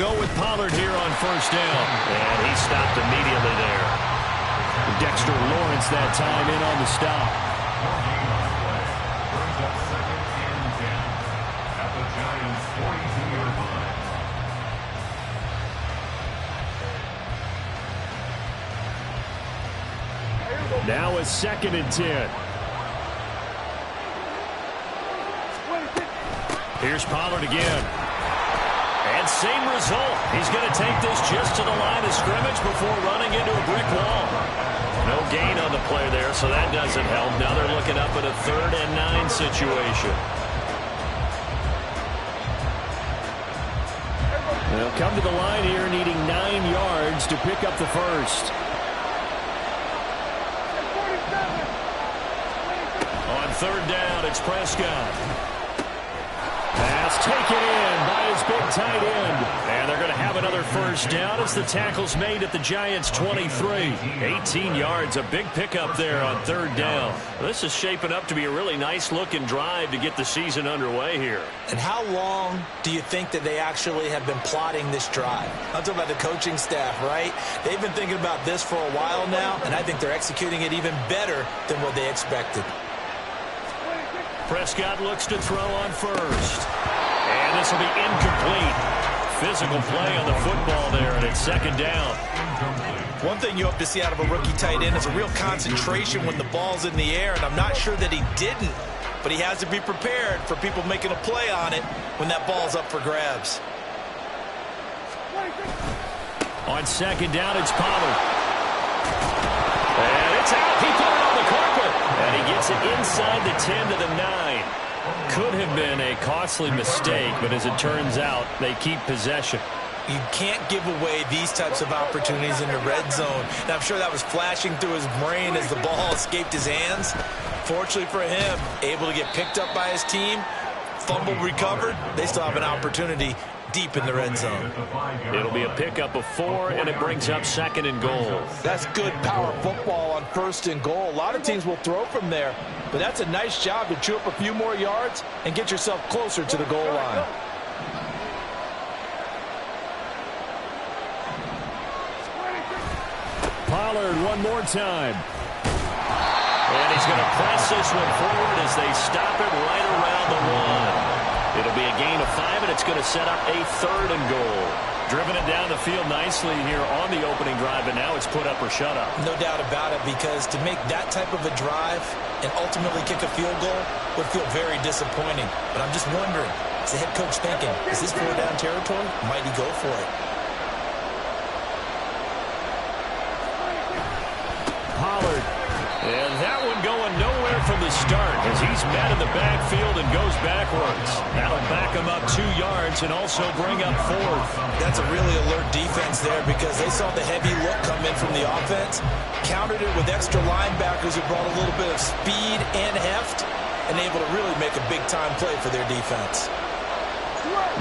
go with Pollard here on first down. And he stopped immediately there. Dexter Lawrence that time in on the stop. Now a 2nd and 10. Here's Pollard again. And same result. He's going to take this just to the line of scrimmage before running into a brick wall. No gain on the play there, so that doesn't help. Now they're looking up at a 3rd and 9 situation. They'll come to the line here needing 9 yards to pick up the first. On 3rd down, it's Prescott. Pass taken in by his big tight end. And they're going to have another first down as the tackle's made at the Giants' 23. 18 yards, a big pickup there on 3rd down. This is shaping up to be a really nice-looking drive to get the season underway here. And how long do you think that they actually have been plotting this drive? I'm talking about the coaching staff, right? They've been thinking about this for a while now, and I think they're executing it even better than what they expected. Prescott looks to throw on first. And this will be incomplete. Physical play on the football there, and it's 2nd down. One thing you hope to see out of a rookie tight end is a real concentration when the ball's in the air, and I'm not sure that he didn't, but he has to be prepared for people making a play on it when that ball's up for grabs. On 2nd down, it's Pollard. And it's out. He put it on the carpet. And he gets it inside the 10 to the 9. Could have been a costly mistake, but as it turns out, they keep possession. You can't give away these types of opportunities in the red zone. And I'm sure that was flashing through his brain as the ball escaped his hands. Fortunately for him, able to get picked up by his team, fumble recovered. They still have an opportunity deep in the red zone. It'll be a pickup of 4, and it brings up 2nd and goal. That's good power football on 1st and goal. A lot of teams will throw from there, but that's a nice job to chew up a few more yards and get yourself closer to the goal line. Pollard one more time. And he's going to press this one forward as they stop it right around the 1. It'll be a gain of 5, and it's going to set up a 3rd and goal. Driven it down the field nicely here on the opening drive, and now it's put up or shut up. No doubt about it, because to make that type of a drive and ultimately kick a field goal would feel very disappointing. But I'm just wondering, is the head coach thinking, is this 4-down territory? Might he go for it? Pollard. And that one going nowhere from the start as he's met in the backfield and goes backwards. That'll back him up 2 yards and also bring up 4th. That's a really alert defense there because they saw the heavy look come in from the offense, countered it with extra linebackers who brought a little bit of speed and heft, and able to really make a big-time play for their defense.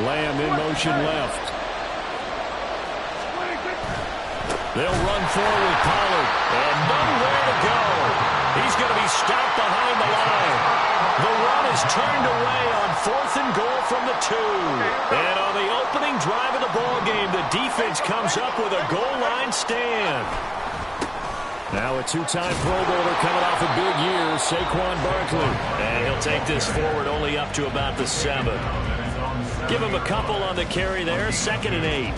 Lamb in motion left. They'll run forward with Pollard, and nowhere to go. He's going to be stopped behind the line. The run is turned away on 4th and goal from the 2. And on the opening drive of the ballgame, the defense comes up with a goal line stand. Now a 2-time Pro Bowler coming off a big year, Saquon Barkley. And he'll take this forward only up to about the 7. Give him a couple on the carry there, 2nd and 8.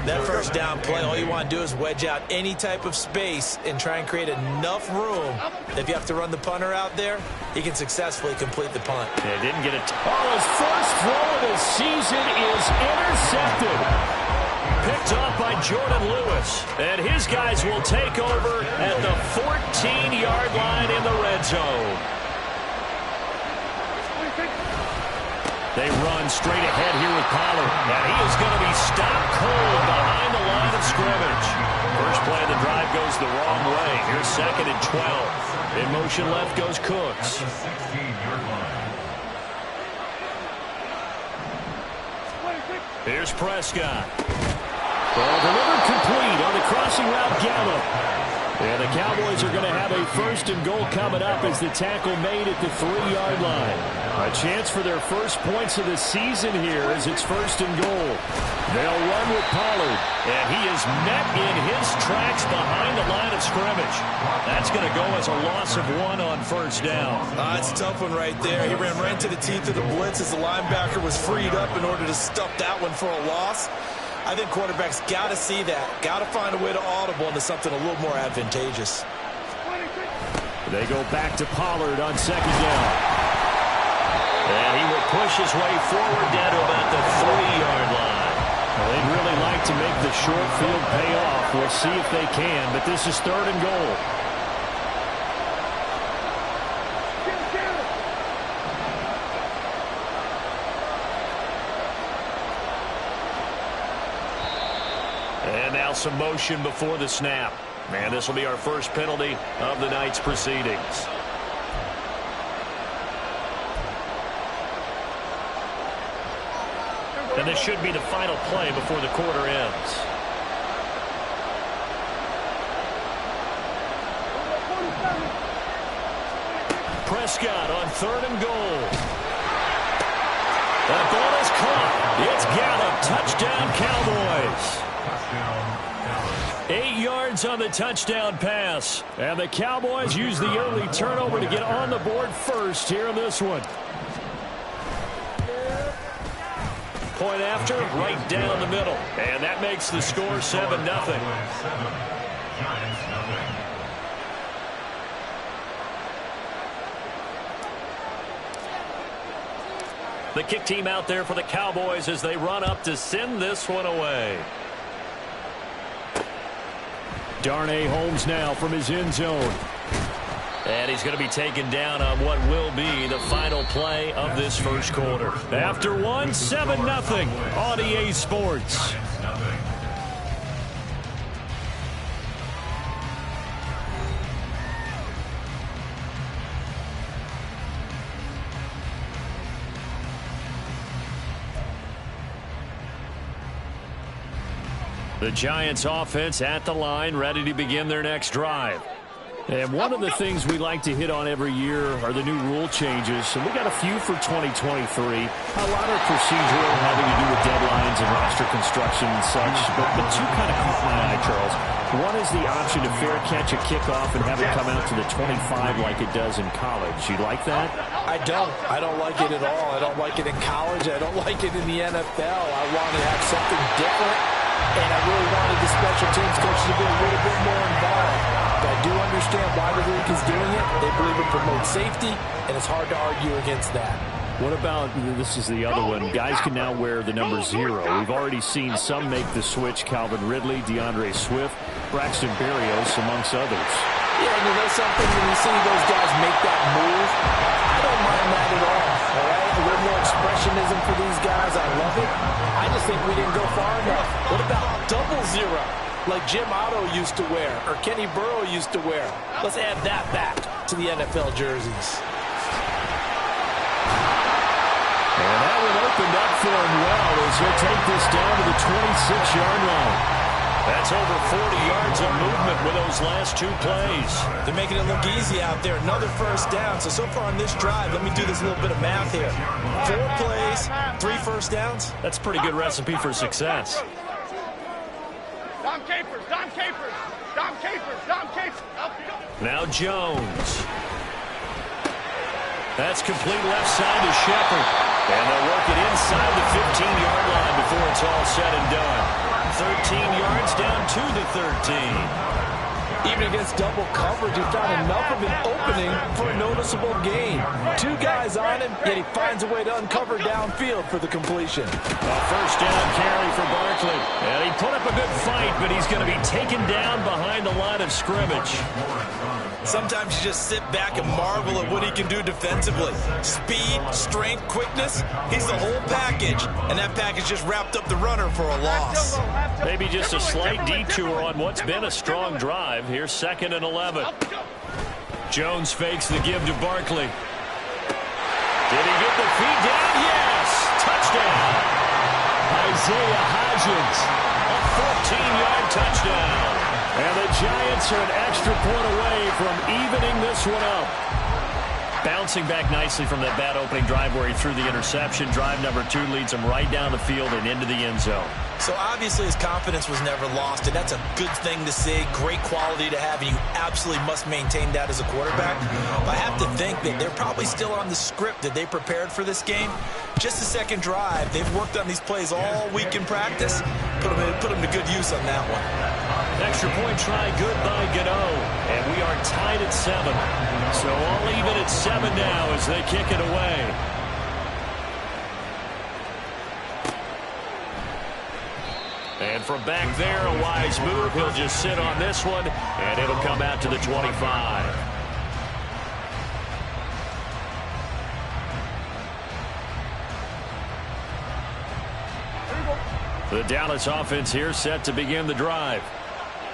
That first down play, all you want to do is wedge out any type of space and try and create enough room. If you have to run the punter out there, he can successfully complete the punt. Yeah, didn't get it. Oh, his first throw of the season is intercepted. Picked off by Jordan Lewis. And his guys will take over at the 14-yard line in the red zone. They run straight ahead here with Pollard. And he is going to be stopped cold behind the line of scrimmage. First play of the drive goes the wrong way. Here's 2nd and 12. In motion left goes Cooks. Here's Prescott. Ball delivered complete on the crossing route Gallup. And the Cowboys are going to have a first and goal coming up as the tackle made at the 3-yard line. A chance for their first points of the season here as it's first and goal. They'll run with Pollard, and he is met in his tracks behind the line of scrimmage. That's going to go as a loss of 1 on first down. It's a tough one right there. He ran right into the teeth of the blitz as the linebacker was freed up in order to stuff that one for a loss. I think quarterbacks got to see that, got to find a way to audible into something a little more advantageous. They go back to Pollard on second down. And he will push his way forward down to about the 3-yard line. Well, they'd really like to make the short field pay off. We'll see if they can, but this is third and goal. And now some motion before the snap. And this will be our first penalty of the night's proceedings. And this should be the final play before the quarter ends. Prescott on third and goal. That ball is caught. It's Gallup. Touchdown, Cowboys. 8 yards on the touchdown pass. And the Cowboys use the early turnover to get on the board first here in this one. Point after, right down the middle. And that makes the score 7-0. The kick team out there for the Cowboys as they run up to send this one away. Darnay Holmes now from his end zone. And he's going to be taken down on what will be the final play of this first quarter. After 1, 7-0 on EA Sports. The Giants offense at the line, ready to begin their next drive. And one of the things we like to hit on every year are the new rule changes. And we got a few for 2023. A lot are procedural, having to do with deadlines and roster construction and such. But two kind of caught my eye, Charles. One is the option to fair catch a kickoff and have it come out to the 25 like it does in college. You like that? I don't. I don't like it at all. I don't like it in college. I don't like it in the NFL. I want to have something different. And I really wanted the special teams coach to be a little bit more involved. But I do understand why the league is doing it. They believe it promotes safety, and it's hard to argue against that. What about, this is the other one, guys can now wear the number 0. We've already seen some make the switch, Calvin Ridley, DeAndre Swift, Braxton Berrios, amongst others. Yeah, and you know something, when you see those guys make that move, I don't mind that at all right? A little more expressionism for these guys, I love it. I just think we didn't go far enough. What about double 0? Like Jim Otto used to wear, or Kenny Burrow used to wear. Let's add that back to the NFL jerseys. And that one opened up for him well as he'll take this down to the 26-yard line. That's over 40 yards of movement with those last 2 plays. They're making it look easy out there. Another first down. So far on this drive, let me do this little bit of math here. 4 plays, 3 first downs. That's a pretty good recipe for success. Dom Capers, Dom Capers, Dom Capers, Dom Capers. Now Jones. That's complete left side to Shepard. And they'll work it inside the 15-yard line before it's all said and done. 13 yards down to the 13. Even against double coverage, he found enough of an opening for a noticeable gain. 2 guys on him, yet he finds a way to uncover downfield for the completion. A first down carry for Barkley. And he put up a good fight, but he's going to be taken down behind the line of scrimmage. Sometimes you just sit back and marvel at what he can do defensively. Speed, strength, quickness, he's the whole package. And that package just wrapped up the runner for a loss. Maybe just a slight detour on what's been a strong drive. Here's 2nd and 11. Jones fakes the give to Barkley. Did he get the feed down? Yes! Touchdown! Isaiah Hodgins. A 14-yard touchdown. And the Giants are an extra point away from evening this one up. Bouncing back nicely from that bad opening drive where he threw the interception. Drive number 2 leads him right down the field and into the end zone. So obviously his confidence was never lost, and that's a good thing to see. Great quality to have, and you absolutely must maintain that as a quarterback. But I have to think that they're probably still on the script that they prepared for this game. Just the second drive. They've worked on these plays all week in practice. Put them to good use on that one. Extra point try good by Gano. And we are tied at 7. So all even at 7 now as they kick it away. And from back there, a wise move. He'll just sit on this one, and it'll come out to the 25. The Dallas offense here set to begin the drive.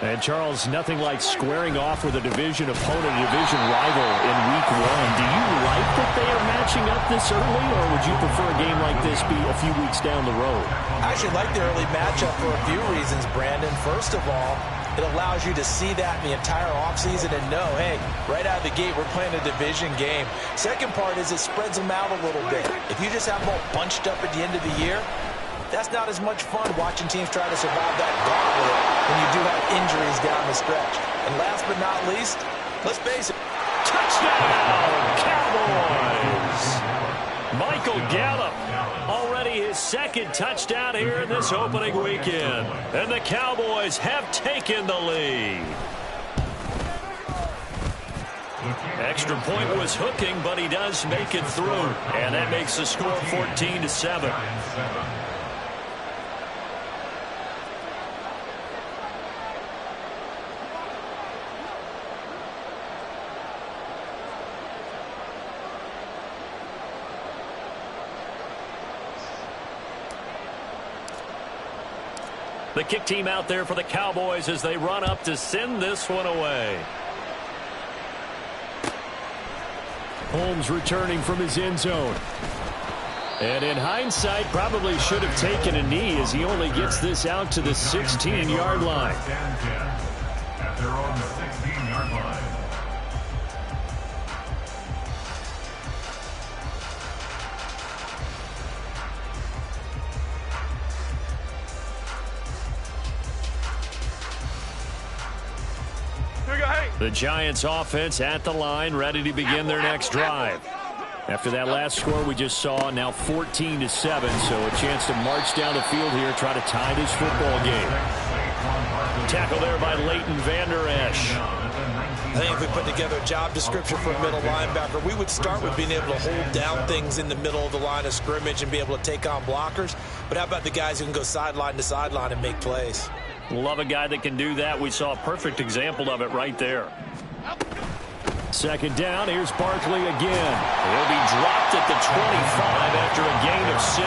And, Charles, nothing like squaring off with a division opponent, a division rival in Week 1. Do you like that they are matching up this early, or would you prefer a game like this be a few weeks down the road? I actually like the early matchup for a few reasons, Brandon. First of all, it allows you to see that in the entire offseason and know, hey, right out of the gate, we're playing a division game. Second part is it spreads them out a little bit. If you just have them all bunched up at the end of the year, that's not as much fun watching teams try to survive that gauntlet when you do have injuries down the stretch. And last but not least, let's face it. Touchdown, Cowboys! Michael Gallup, already his second touchdown here in this opening weekend. And the Cowboys have taken the lead. Extra point was hooking, but he does make it through. And that makes the score 14-7. The kick team out there for the Cowboys as they run up to send this one away. Holmes returning from his end zone. And in hindsight, probably should have taken a knee as he only gets this out to the 16-yard line. At their own 16-yard line. The Giants offense at the line, ready to begin their next drive. After that last score we just saw, now 14-7, so a chance to march down the field here, try to tie this football game. Tackle there by Leighton Vander Esch. I think if we put together a job description for a middle linebacker, we would start with being able to hold down things in the middle of the line of scrimmage and be able to take on blockers. But how about the guys who can go sideline to sideline and make plays? Love a guy that can do that. We saw a perfect example of it right there. Second down, here's Barkley again. He'll be dropped at the 25 after a gain of 6.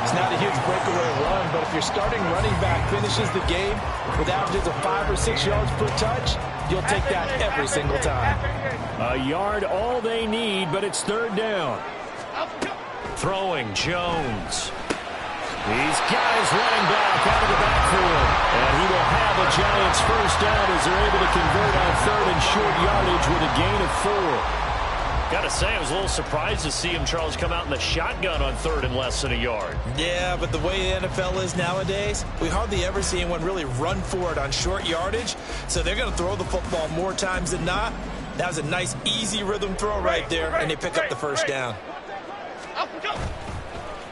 It's not a huge breakaway run, but if your starting running back finishes the game with averages of 5 or 6 yards per touch, you'll take that every single time. A yard all they need, but it's third down. Throwing Jones. These guys running back out of the backfield. And he will have a Giants first down as they're able to convert on third and short yardage with a gain of 4. Got to say, I was a little surprised to see him, Charles, come out in the shotgun on third and less than a yard. Yeah, but the way the NFL is nowadays, we hardly ever see anyone really run for it on short yardage. So they're going to throw the football more times than not. That was a nice, easy rhythm throw right there, and they pick up the first down.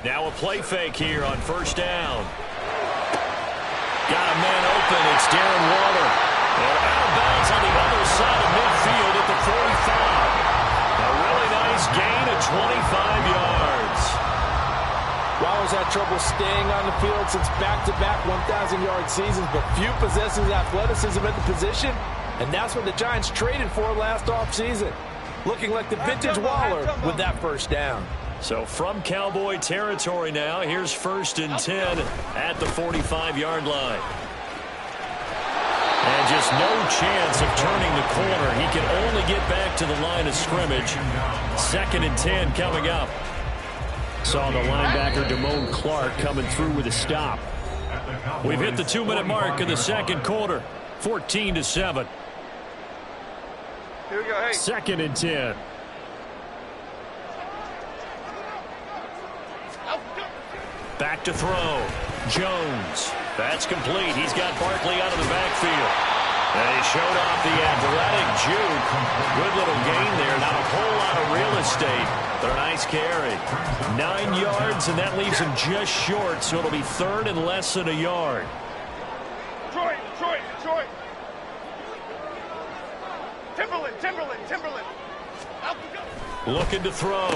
Now a play fake here on first down. Got a man open. It's Darren Waller. And out of bounds on the other side of midfield at the 45. A really nice gain of 25 yards. Waller's had trouble staying on the field since back-to-back 1,000-yard seasons, but few possesses athleticism at the position, and that's what the Giants traded for last offseason. Looking like the vintage Waller with that first down. So from Cowboy territory now, here's first and 10 at the 45-yard line. And just no chance of turning the corner. He can only get back to the line of scrimmage. Second and 10 coming up. Saw the linebacker Damone Clark coming through with a stop. We've hit the 2-minute mark of the second quarter. 14-7. Here we go. Hey. 2nd and 10. Back to throw. Jones. That's complete. He's got Barkley out of the backfield. And he showed off the athletic juke. Good little gain there. Not a whole lot of real estate, but a nice carry. 9 yards, and that leaves him just short, so it'll be 3rd and less than a yard. Detroit, Detroit, Detroit. Timberland. Out we go. Looking to throw.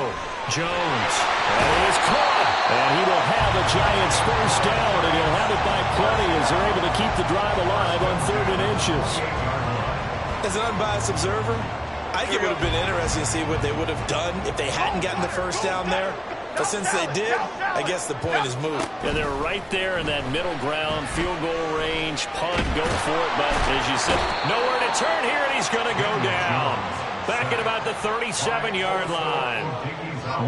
Jones. And he is caught. And he will have the Giants first down, and he'll have it by plenty as they're able to keep the drive alive on 3rd and inches. As an unbiased observer, I think it would have been interesting to see what they would have done if they hadn't gotten the first down there. But since they did, I guess the point is moved. Yeah, they're right there in that middle ground, field goal range, punt, go for it. But as you said, nowhere to turn here, and he's going to go down. Back at about the 37-yard line.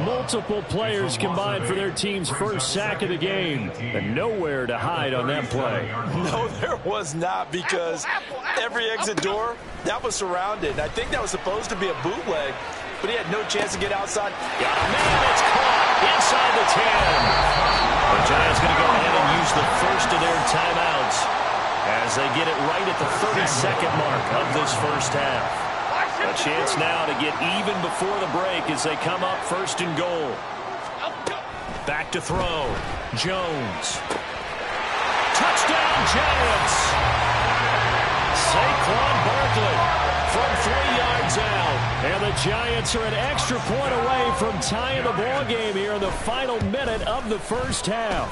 Multiple players combined for their team's first sack of the game. And nowhere to hide on that play. No, there was not, because every exit door, that was surrounded. I think that was supposed to be a bootleg, but he had no chance to get outside. Got a man that's caught inside the 10. The Giants going to go ahead and use the first of their timeouts as they get it right at the 32nd mark of this first half. A chance now to get even before the break as they come up 1st and goal. Back to throw. Jones. Touchdown, Giants! Saquon Barkley from 3 yards out. And the Giants are an extra point away from tying the ball game here in the final minute of the first half.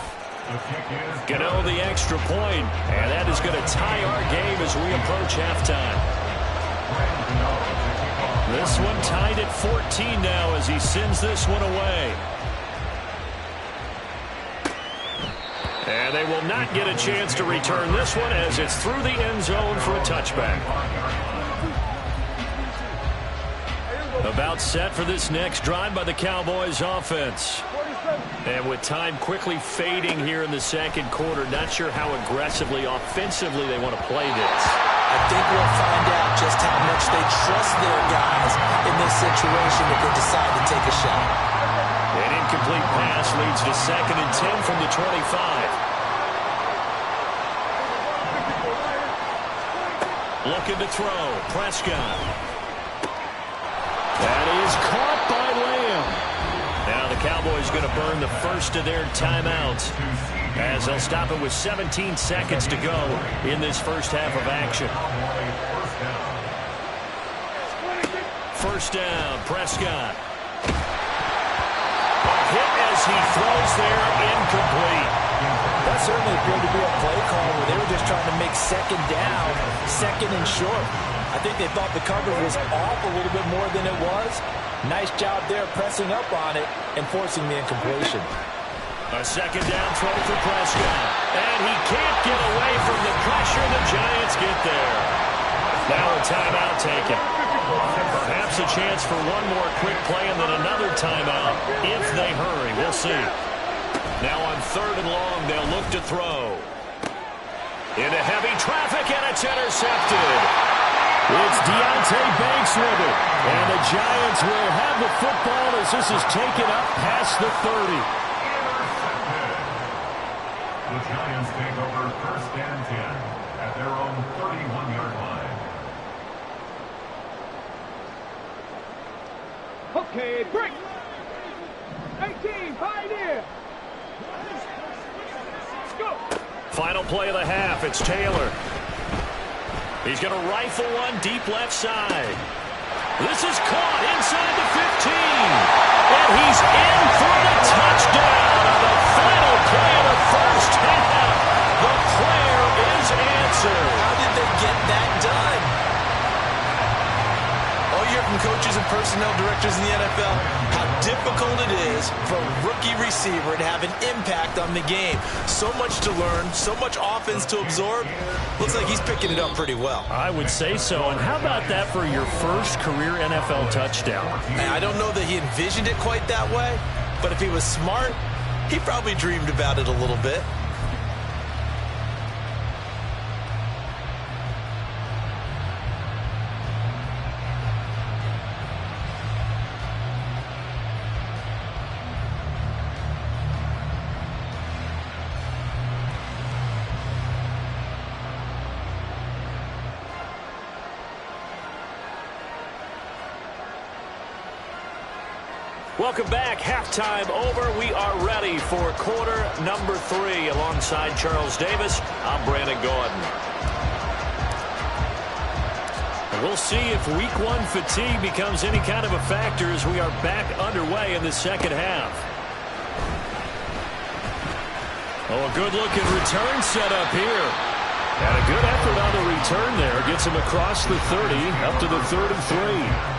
Gano the extra point, and that is going to tie our game as we approach halftime. This one tied at 14 now as he sends this one away. And they will not get a chance to return this one as it's through the end zone for a touchback. About set for this next drive by the Cowboys offense. And with time quickly fading here in the second quarter, not sure how aggressively, offensively they want to play this. I think we'll find out just how much they trust their guys in this situation if they decide to take a shot. An incomplete pass leads to 2nd and 10 from the 25. Looking to throw. Prescott. That is caught by Lamb. Now the Cowboys going to burn the first of their timeouts as they'll stop it with 17 seconds to go in this first half of action. First down, Prescott. A hit as he throws there, incomplete. That certainly appeared to be a play call where they were just trying to make 2nd down, 2nd and short. I think they thought the coverage was off a little bit more than it was. Nice job there pressing up on it and forcing the incompletion. A 2nd down throw for Prescott. And he can't get away from the pressure. The Giants get there. Now a timeout taken. Perhaps a chance for one more quick play and then another timeout if they hurry. We'll see. Now on 3rd and long, they'll look to throw. Into heavy traffic, and it's intercepted. It's Deontay Banks with it. And the Giants will have the football as this is taken up past the 30. The Giants take over 1st and 10 at their own 31-yard line. Okay, break. 18, Pioneer. Let's go. Final play of the half. It's Taylor. He's going to rifle one deep left side. This is caught inside the 15. And he's in for the touchdown on the final play of the first half. The prayer is answered. How did they get that done? All you hear from coaches and personnel directors in the NFL, how difficult it is for a rookie receiver to have an impact on the game. So much to learn, so much offense to absorb. Looks like he's picking it up pretty well. I would say so. And how about that for your first career NFL touchdown? I don't know that he envisioned it quite that way, but if he was smart, he probably dreamed about it a little bit. Welcome back. Halftime over. We are ready for quarter number 3. Alongside Charles Davis, I'm Brandon Gordon. We'll see if week 1 fatigue becomes any kind of a factor as we are back underway in the second half. Oh, a good-looking return set up here. And a good effort on the return there. Gets him across the 30, up to the 33.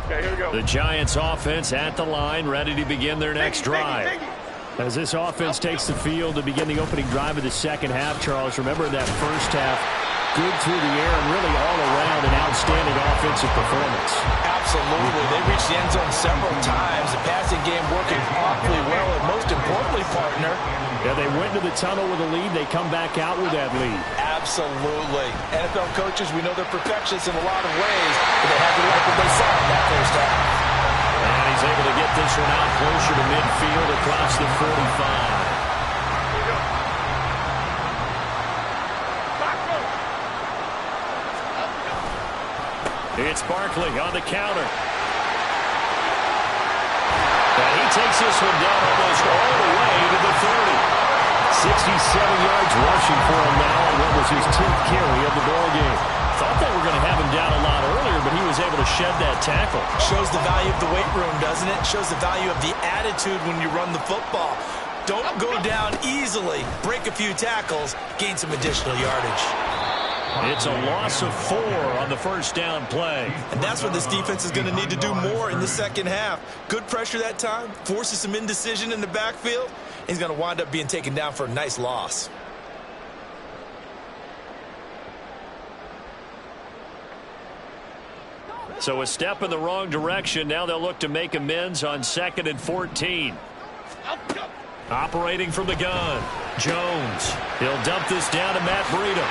Okay, here we go. The Giants offense at the line, ready to begin their next drive. As this offense takes the field to begin the opening drive of the second half, Charles, remember that first half, good through the air and really all around an outstanding offensive performance. Absolutely. They reached the end zone several times. The passing game working awfully well, and most importantly, partner. Yeah, they went to the tunnel with a lead. They come back out with that lead. Absolutely. NFL coaches, we know they're perfectionists in a lot of ways, but they had to like what they saw in that first half. And he's able to get this one out closer to midfield across the 45. It's Barkley on the counter. And he takes this one down almost all the way to the 30. 67 yards rushing for him now on what was his 10th carry of the ball game. Thought they were going to have him down a lot earlier, but he was able to shed that tackle. Shows the value of the weight room, doesn't it? Shows the value of the attitude when you run the football. Don't go down easily. Break a few tackles. Gain some additional yardage. It's a loss of 4 on the first down play. And that's what this defense is going to need to do more in the second half. Good pressure that time. Forces some indecision in the backfield. He's going to wind up being taken down for a nice loss. So a step in the wrong direction. Now they'll look to make amends on 2nd and 14. Operating from the gun. Jones. He'll dump this down to Matt Breida.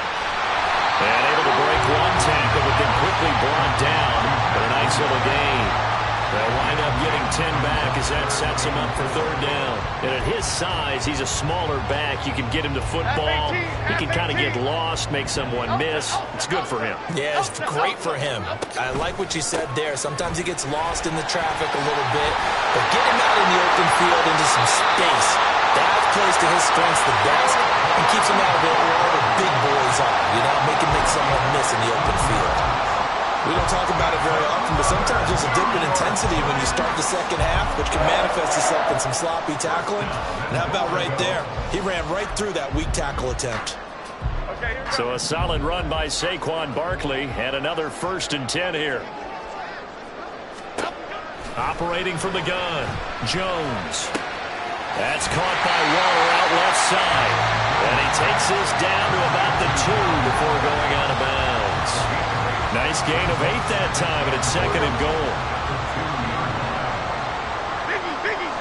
And able to break one tackle, but then quickly brought down. But a nice little gain. They'll wind up getting 10 back as that sets him up for 3rd down. And at his size, he's a smaller back. You can get him to football. He can kind of get lost, make someone miss. It's good for him. Yeah, it's great for him. I like what you said there. Sometimes he gets lost in the traffic a little bit. But get him out in the open field into some space. That plays to his strengths the best and keeps him out of it where all the big boys are. You know, make someone miss in the open field. We don't talk about it very often, but sometimes there's a dip in intensity when you start the second half, which can manifest itself in some sloppy tackling. And how about right there? He ran right through that weak tackle attempt. So a solid run by Saquon Barkley and another 1st and 10 here. Operating from the gun, Jones. That's caught by Waller out left side. And he takes this down to about the 2 before going out of bounds. Nice gain of 8 that time, and it's 2nd and goal. Biggie.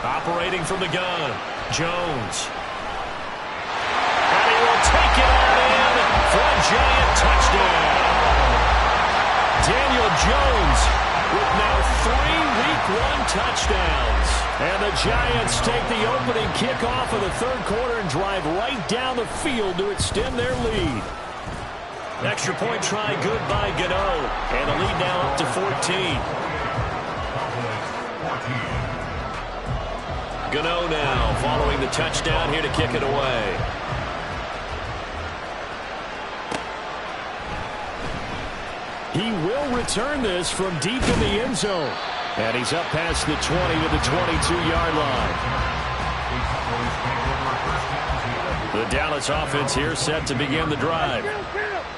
Operating from the gun, Jones. And he will take it on in for a giant touchdown. Daniel Jones with now 3 Week 1 touchdowns. And the Giants take the opening kickoff of the 3rd quarter and drive right down the field to extend their lead. Extra point try good by Gano. And the lead now up to 14. Gano now following the touchdown here to kick it away. He will return this from deep in the end zone. And he's up past the 20 to the 22-yard line. The Dallas offense here set to begin the drive.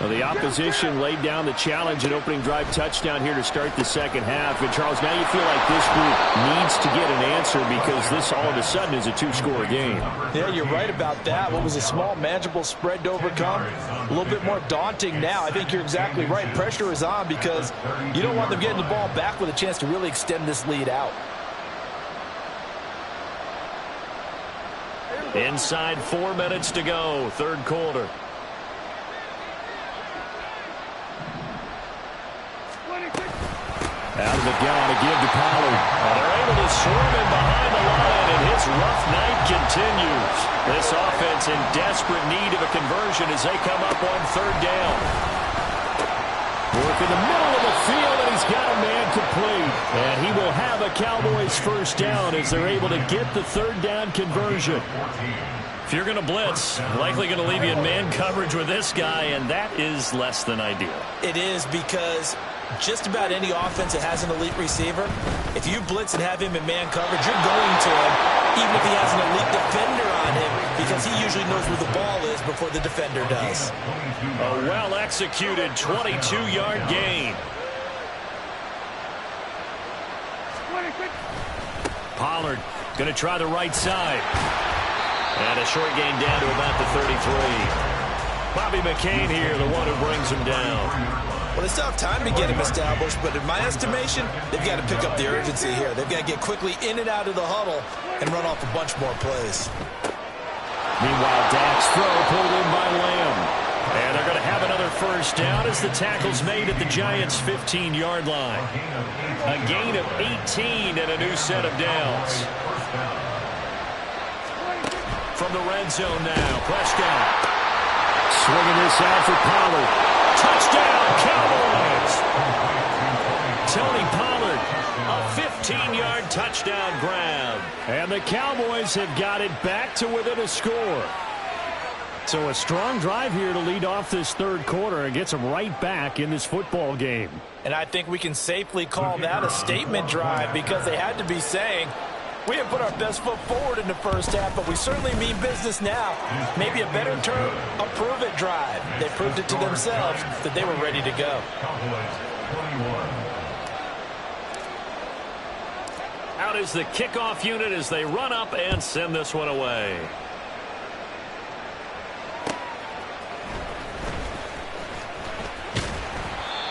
Well, the opposition laid down the challenge and opening drive touchdown here to start the second half. And, Charles, now you feel like this group needs to get an answer because this all of a sudden is a 2-score game. Yeah, you're right about that. What was a small, manageable spread to overcome, a little bit more daunting now. I think you're exactly right. Pressure is on because you don't want them getting the ball back with a chance to really extend this lead out. Inside 4 minutes to go, 3rd quarter. Out of the gun to give to Pollard. And they're able to swarm him behind the line, and his rough night continues. This offense in desperate need of a conversion as they come up on third down. Work in the middle of the field, and he's got a man complete. And he will have a Cowboys first down as they're able to get the third down conversion. If you're going to blitz, likely going to leave you in man coverage with this guy, and that is less than ideal. It is, because just about any offense that has an elite receiver, if you blitz and have him in man coverage, you're going to him, even if he has an elite defender on him, because he usually knows where the ball is before the defender does. A well-executed 22-yard gain. Pollard going to try the right side. And a short gain down to about the 33. Bobby McCain here, the one who brings him down. Well, they still have time to get him established, but in my estimation, they've got to pick up the urgency here. They've got to get quickly in and out of the huddle and run off a bunch more plays. Meanwhile, Dak's throw pulled in by Lamb. And they're going to have another first down as the tackle's made at the Giants' 15-yard line. A gain of 18 and a new set of downs. From the red zone now, Prescott. Swinging this out for Pollard. Touchdown, Cowboys! Tony Pollard, a 15-yard touchdown grab. And the Cowboys have got it back to within a score. So a strong drive here to lead off this third quarter and gets them right back in this football game. And I think we can safely call that a statement drive, because they had to be saying, we have put our best foot forward in the first half, but we certainly mean business now. Maybe a better term, a prove-it drive. They proved it to themselves that they were ready to go. Out is the kickoff unit as they run up and send this one away.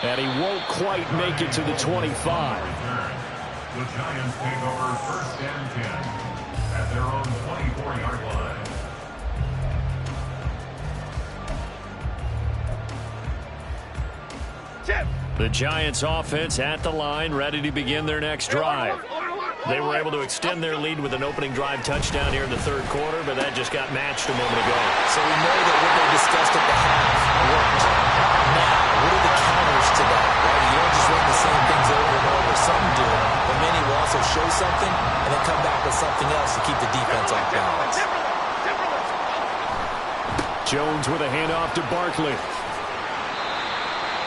And he won't quite make it to the 25. The Giants take over first and 10 at their own 24-yard line. The Giants offense at the line, ready to begin their next drive. They were able to extend their lead with an opening drive touchdown here in the third quarter, but that just got matched a moment ago. So we know that what they discussed at the half worked. Now, what are the counters to that? Right? You don't just run the same things over and over. Some do, but many will also show something and then come back with something else to keep the defense off balance. Jones with a handoff to Barkley.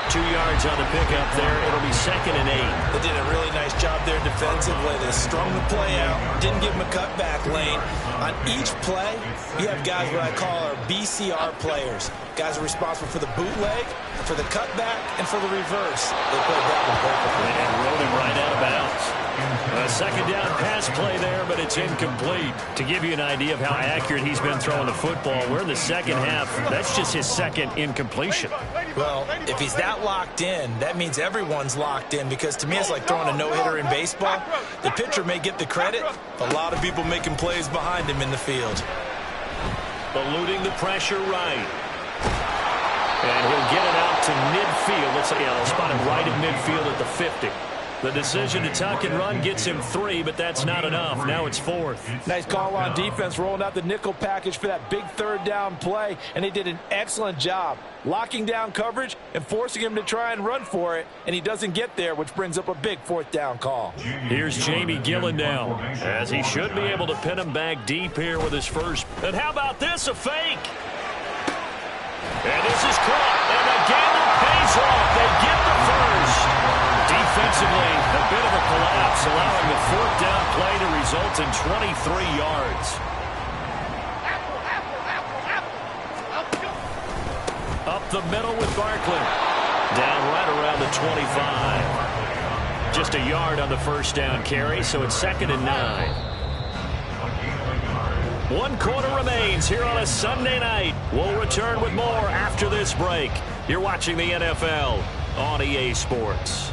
2 yards on the pickup there. It'll be 2nd and 8. They did a really nice job there defensively. They strung the play out, didn't give them a cutback lane. On each play, you have guys what I call our BCR players. Guys are responsible for the bootleg, for the cutback, and for the reverse. They played that one perfectly. And rode him right out of bounds. A second down pass play there, but it's incomplete. To give you an idea of how accurate he's been throwing the football, we're in the second half. That's just his second incompletion. Well, if he's that locked in, that means everyone's locked in, because to me it's like throwing a no-hitter in baseball. The pitcher may get the credit, a lot of people making plays behind him in the field. Eluding the pressure right. And he'll get it out to midfield. Let's say, they'll spot him right at midfield at the 50. The decision to tuck and run gets him 3, but that's not enough. Now it's 4th. Nice call on defense, rolling out the nickel package for that big third down play, and they did an excellent job locking down coverage and forcing him to try and run for it, and he doesn't get there, which brings up a big 4th down call. Here's Jamie Gillen now, as he should be able to pin him back deep here with his first. And how about this, a fake? And this is caught, and the gamble pays off. They get the first. Defensively, a bit of a collapse, allowing the 4th down play to result in 23 yards. Up the middle with Barkley. Down right around the 25. Just a yard on the first down carry, so it's 2nd and 9. 1 quarter remains here on a Sunday night. We'll return with more after this break. You're watching the NFL on EA Sports.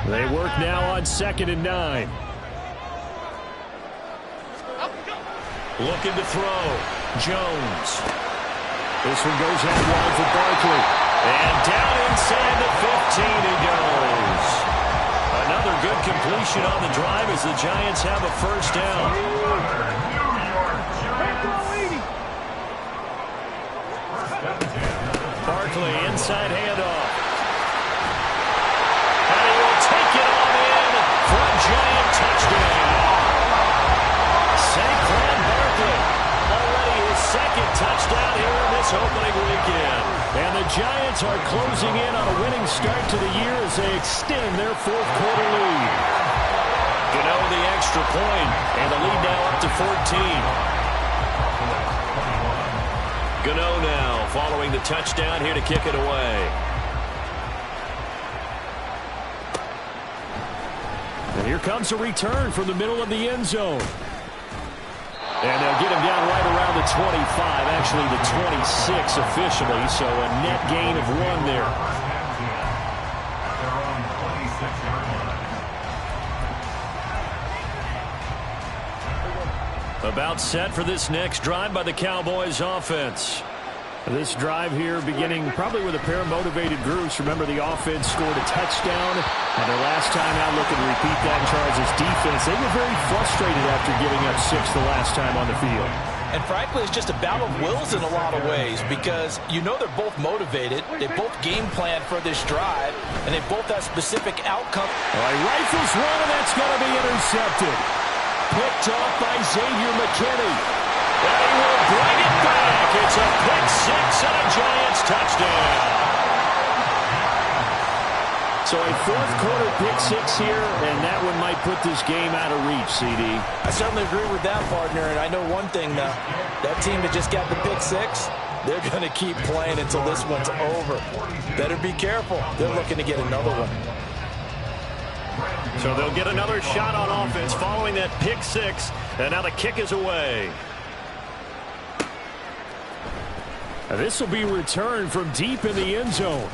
They work now on 2nd and 9. Looking to throw. Jones. This one goes out wide for Barkley. And down inside the 15 he goes. Another good completion on the drive as the Giants have a first down. Barkley inside handoff. And he will take it on in for a Giant touchdown. Saquon Barkley, already his second touchdown here in this opening weekend. And the Giants are closing in on a winning start to the year as they extend their fourth quarter lead. Gano the extra point, and the lead now up to 14. Gano now following the touchdown here to kick it away. And here comes a return from the middle of the end zone. And they'll get him down right around the 25, actually the 26 officially, so a net gain of 1 there. About set for this next drive by the Cowboys offense. This drive here beginning probably with a pair of motivated groups. Remember, the offense scored a touchdown, and their last time out looking to repeat that in Chargers defense. They were very frustrated after giving up 6 the last time on the field. And frankly, it's just a battle of wills in a lot of ways because you know they're both motivated. They both game plan for this drive, and they both have specific outcomes. All right, rifles one, and that's going to be intercepted. Picked off by Xavier McKinney. And he will bring it back. It's a pick-6 and a Giants touchdown. So a fourth-quarter pick-6 here, and that one might put this game out of reach, CD. I certainly agree with that, partner, and I know one thing, though. That team that just got the pick-6, they're going to keep playing until this one's over. Better be careful. They're looking to get another one. So they'll get another shot on offense following that pick-6, and now the kick is away. This will be returned from deep in the end zone.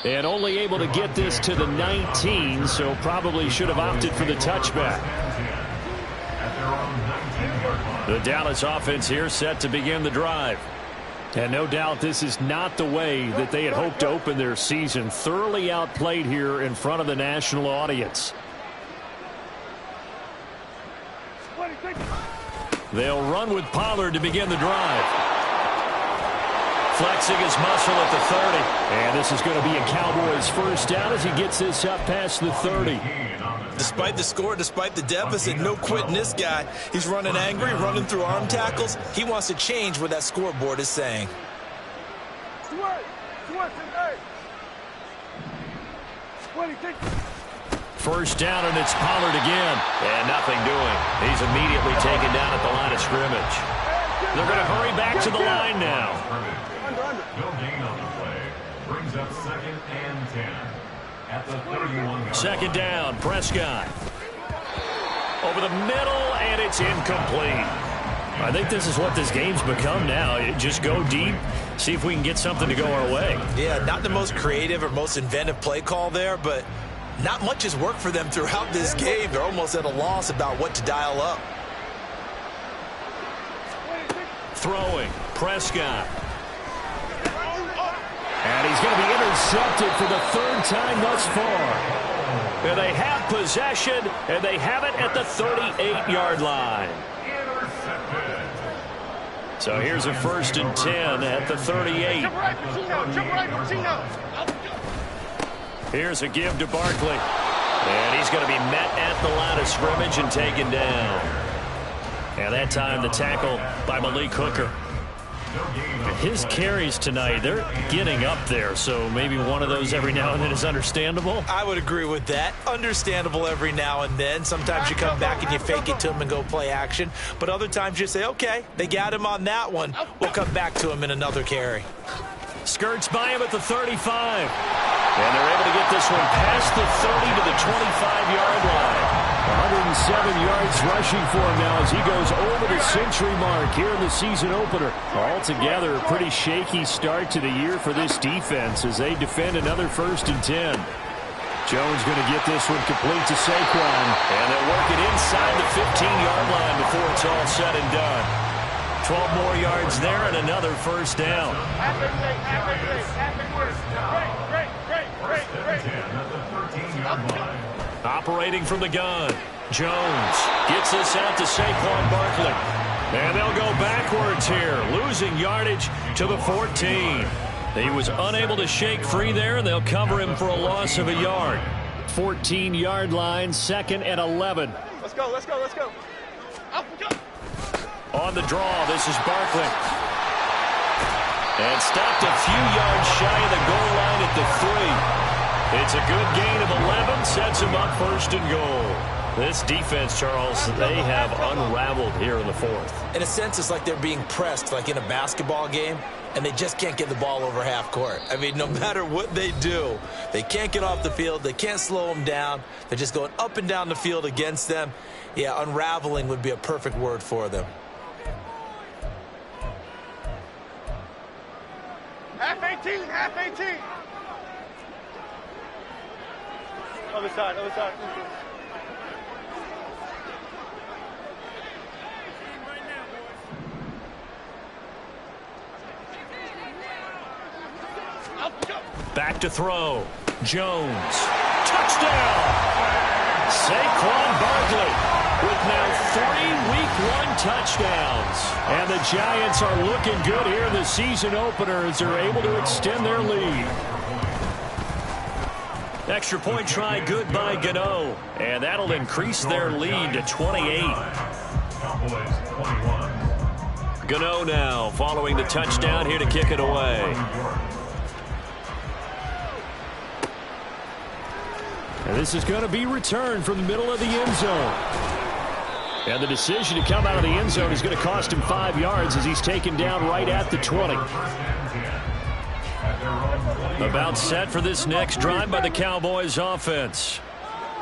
And only able to get this to the 19, so probably should have opted for the touchback. The Dallas offense here set to begin the drive. And no doubt this is not the way that they had hoped to open their season. Thoroughly outplayed here in front of the national audience. They'll run with Pollard to begin the drive. Flexing his muscle at the 30. And this is going to be a Cowboys first down as he gets this up past the 30. Despite the score, despite the deficit, no quitting this guy. He's running angry, running through arm tackles. He wants to change what that scoreboard is saying. First down, and it's Pollard again. And nothing doing. He's immediately taken down at the line of scrimmage. They're going to hurry back to the line now. No gain on the play. Brings up 2nd and 10 at the 31-yard. Second down, Prescott. Over the middle, and it's incomplete. I think this is what this game's become now. Just go deep, see if we can get something to go our way. Yeah, not the most creative or most inventive play call there, but not much has worked for them throughout this game. They're almost at a loss about what to dial up. Throwing, Prescott. And he's going to be intercepted for the 3rd time thus far. And they have possession, and they have it at the 38-yard line. So here's a 1st and 10 at the 38. Here's a give to Barkley. And he's going to be met at the line of scrimmage and taken down. And that time the tackle by Malik Hooker. His carries tonight, they're getting up there, so maybe one of those every now and then is understandable. I would agree with that. Understandable every now and then. Sometimes you come back and you fake it to him and go play action. But other times you say, okay, they got him on that one. We'll come back to him in another carry. Skirts by him at the 35. And they're able to get this one past the 30 to the 25-yard line. 107 yards rushing for him now as he goes over the century mark here in the season opener. Altogether, a pretty shaky start to the year for this defense as they defend another 1st and 10. Jones going to get this one complete to Saquon. And they'll work it inside the 15-yard line before it's all said and done. 12 more yards there and another first down. Operating from the gun. Jones gets this out to Saquon Barkley. And they'll go backwards here, losing yardage to the 14. He was unable to shake free there, and they'll cover him for a loss of a yard. 14-yard line, 2nd and 11. Let's go, let's go, let's go. Up, go. On the draw, this is Barkley. And stopped a few yards shy of the goal line at the 3. It's a good gain of 11, sets him up 1st and goal. This defense, Charles, they have unraveled here in the 4th. In a sense, it's like they're being pressed, like in a basketball game, and they just can't get the ball over half court. I mean, no matter what they do, they can't get off the field. They can't slow them down. They're just going up and down the field against them. Yeah, unraveling would be a perfect word for them. Half 18, half 18. Other side, other side. Back to throw. Jones. Touchdown! Saquon Barkley with now 3 Week 1 touchdowns. And the Giants are looking good here in the season opener as they're able to extend their lead. Extra point try good by Gano. And that'll increase their lead to 28. Gano now following the touchdown here to kick it away. And this is going to be returned from the middle of the end zone. And the decision to come out of the end zone is going to cost him 5 yards as he's taken down right at the 20. About set for this next drive by the Cowboys offense.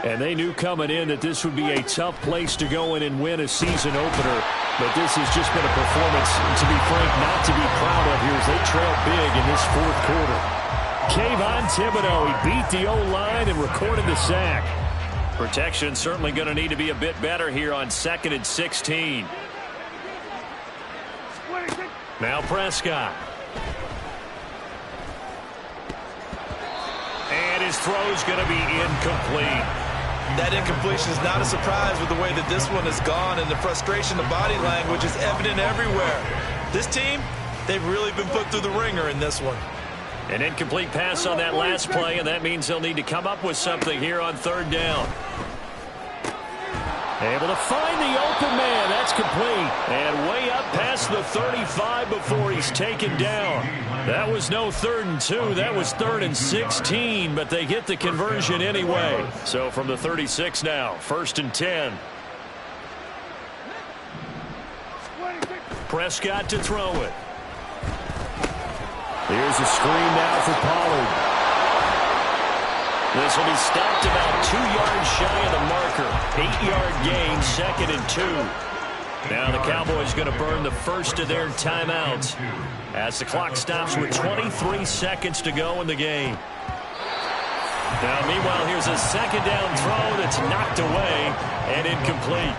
And they knew coming in that this would be a tough place to go in and win a season opener. But this has just been a performance, to be frank, not to be proud of here as they trail big in this 4th quarter. Kayvon Thibodeau, he beat the O-line and recorded the sack. Protection certainly going to need to be a bit better here on 2nd and 16. Now Prescott. And his throw's going to be incomplete. That incompletion is not a surprise with the way that this one has gone, and the frustration, the body language is evident everywhere. This team, they've really been put through the ringer in this one. An incomplete pass on that last play, and that means they'll need to come up with something here on 3rd down. Able to find the open man. That's complete. And way up past the 35 before he's taken down. That was no 3rd and 2. That was 3rd and 16, but they get the conversion anyway. So from the 36 now, 1st and 10. Prescott to throw it. Here's a screen now for Pollard. This will be stopped about 2 yards shy of the marker. 8-yard gain, 2nd and 2. Now the Cowboys going to burn the first of their timeouts as the clock stops with 23 seconds to go in the game. Now, meanwhile, here's a 2nd down throw that's knocked away and incomplete.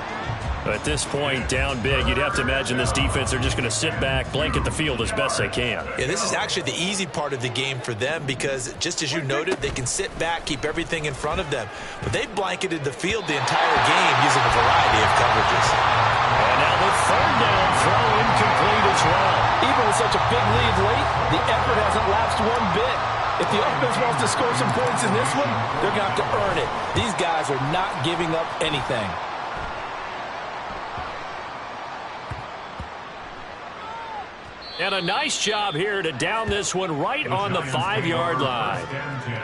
At this point, down big, you'd have to imagine this defense are just going to sit back, blanket the field as best they can. Yeah, this is actually the easy part of the game for them because, just as you noted, they can sit back, keep everything in front of them. But they've blanketed the field the entire game using a variety of coverages. And now the 3rd down throw incomplete as well. Even with such a big lead late, the effort hasn't lapsed one bit. If the offense wants to score some points in this one, they're going to have to earn it. These guys are not giving up anything. And a nice job here to down this one right on the 5-yard line.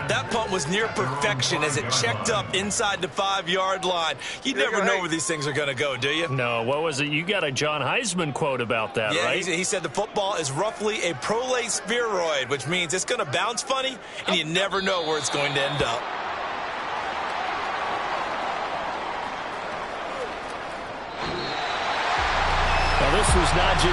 That punt was near perfection as it checked up inside the 5-yard line. You never know where these things are going to go, do you? No, what was it? You got a John Heisman quote about that, right? Yeah, he said the football is roughly a prolate spheroid, which means it's going to bounce funny, and you never know where it's going to end up. Now, this was not just